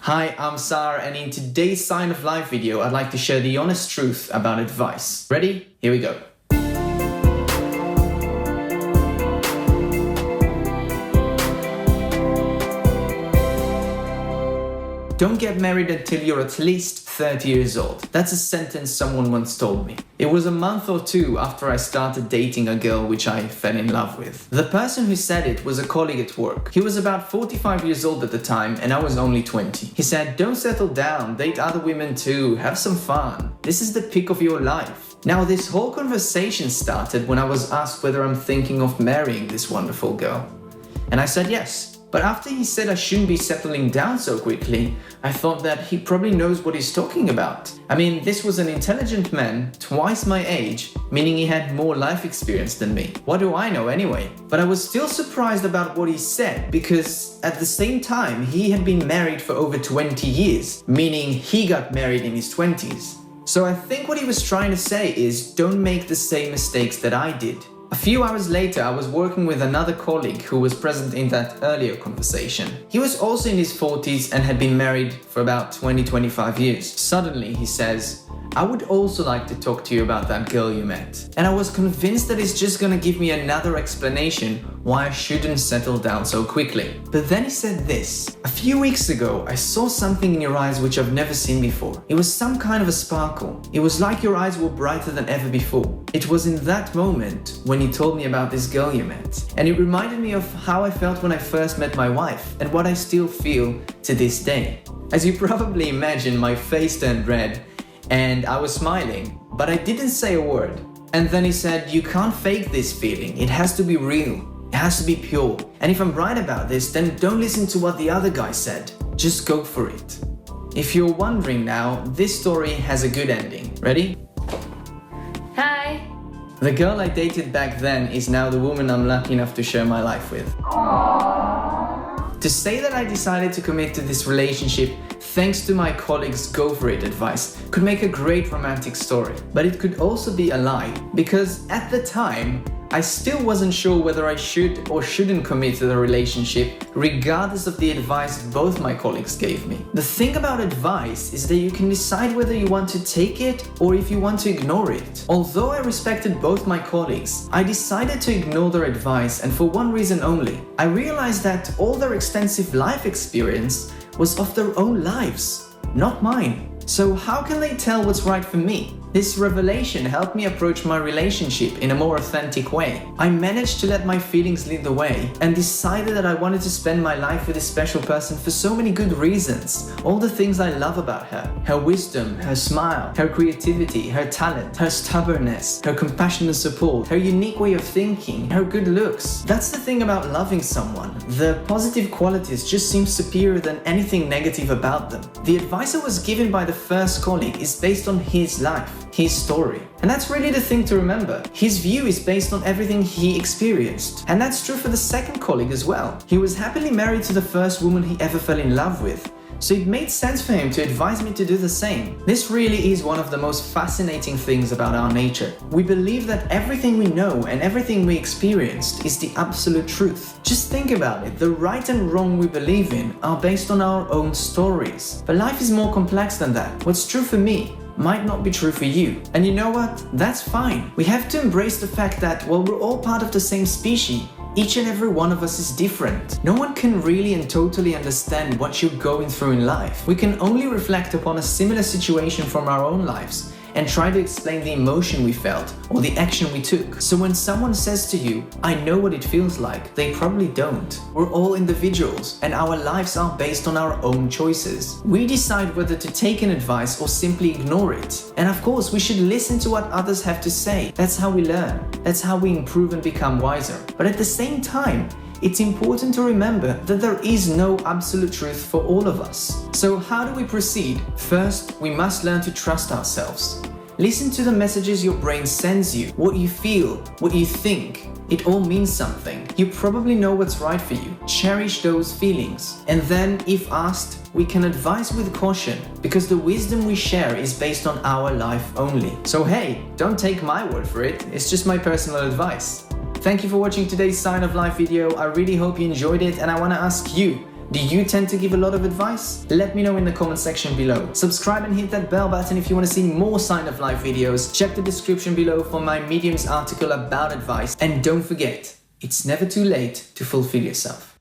Hi, I'm Sar, and in today's Sign of Life video, I'd like to share the honest truth about advice. Ready? Here we go. Don't get married until you're at least 30 years old. That's a sentence someone once told me. It was a month or two after I started dating a girl which I fell in love with. The person who said it was a colleague at work. He was about 45 years old at the time and I was only 20. He said, "Don't settle down, date other women too, have some fun. This is the peak of your life." Now this whole conversation started when I was asked whether I'm thinking of marrying this wonderful girl. And I said yes. But after he said I shouldn't be settling down so quickly, I thought that he probably knows what he's talking about. I mean, this was an intelligent man, twice my age, meaning he had more life experience than me. What do I know anyway? But I was still surprised about what he said because at the same time, he had been married for over 20 years, meaning he got married in his 20s. So I think what he was trying to say is don't make the same mistakes that I did. A few hours later, I was working with another colleague who was present in that earlier conversation. He was also in his 40s and had been married for about 20-25 years. Suddenly, he says, "I would also like to talk to you about that girl you met." And I was convinced that he's just gonna give me another explanation why I shouldn't settle down so quickly. But then he said this: "A few weeks ago, I saw something in your eyes which I've never seen before. It was some kind of a sparkle. It was like your eyes were brighter than ever before." It was in that moment when he told me about this girl you met. And it reminded me of how I felt when I first met my wife and what I still feel to this day. As you probably imagine, my face turned red and I was smiling, but I didn't say a word. And then he said, "You can't fake this feeling. It has to be real. It has to be pure. And if I'm right about this, then don't listen to what the other guy said. Just go for it." If you're wondering now, this story has a good ending. Ready? Hi! The girl I dated back then is now the woman I'm lucky enough to share my life with. To say that I decided to commit to this relationship thanks to my colleague's "go for it" advice could make a great romantic story. But it could also be a lie, because at the time, I still wasn't sure whether I should or shouldn't commit to the relationship, regardless of the advice both my colleagues gave me. The thing about advice is that you can decide whether you want to take it or if you want to ignore it. Although I respected both my colleagues, I decided to ignore their advice, and for one reason only. I realized that all their extensive life experience was of their own lives, not mine. So how can they tell what's right for me? This revelation helped me approach my relationship in a more authentic way. I managed to let my feelings lead the way and decided that I wanted to spend my life with this special person for so many good reasons. All the things I love about her: her wisdom, her smile, her creativity, her talent, her stubbornness, her compassion and support, her unique way of thinking, her good looks. That's the thing about loving someone. The positive qualities just seem superior than anything negative about them. The advice I was given by the first colleague is based on his life, his story. And that's really the thing to remember. His view is based on everything he experienced. And that's true for the second colleague as well. He was happily married to the first woman he ever fell in love with. So it made sense for him to advise me to do the same. This really is one of the most fascinating things about our nature. We believe that everything we know and everything we experienced is the absolute truth. Just think about it. The right and wrong we believe in are based on our own stories. But life is more complex than that. What's true for me might not be true for you. And you know what? That's fine. We have to embrace the fact that while we're all part of the same species, each and every one of us is different. No one can really and totally understand what you're going through in life. We can only reflect upon a similar situation from our own lives and try to explain the emotion we felt or the action we took. So when someone says to you, "I know what it feels like," they probably don't. We're all individuals and our lives are based on our own choices. We decide whether to take an advice or simply ignore it. And of course, we should listen to what others have to say. That's how we learn. That's how we improve and become wiser. But at the same time, it's important to remember that there is no absolute truth for all of us. So how do we proceed? First, we must learn to trust ourselves. Listen to the messages your brain sends you, what you feel, what you think. It all means something. You probably know what's right for you. Cherish those feelings. And then, if asked, we can advise with caution, because the wisdom we share is based on our life only. So hey, don't take my word for it. It's just my personal advice. Thank you for watching today's Sign of Life video. I really hope you enjoyed it, and I want to ask you, Do you tend to give a lot of advice? Let me know in the comment section below. Subscribe and hit that bell button if you want to see more Sign of Life videos. Check the description below for my Medium's article about advice. And don't forget, it's never too late to fulfill yourself.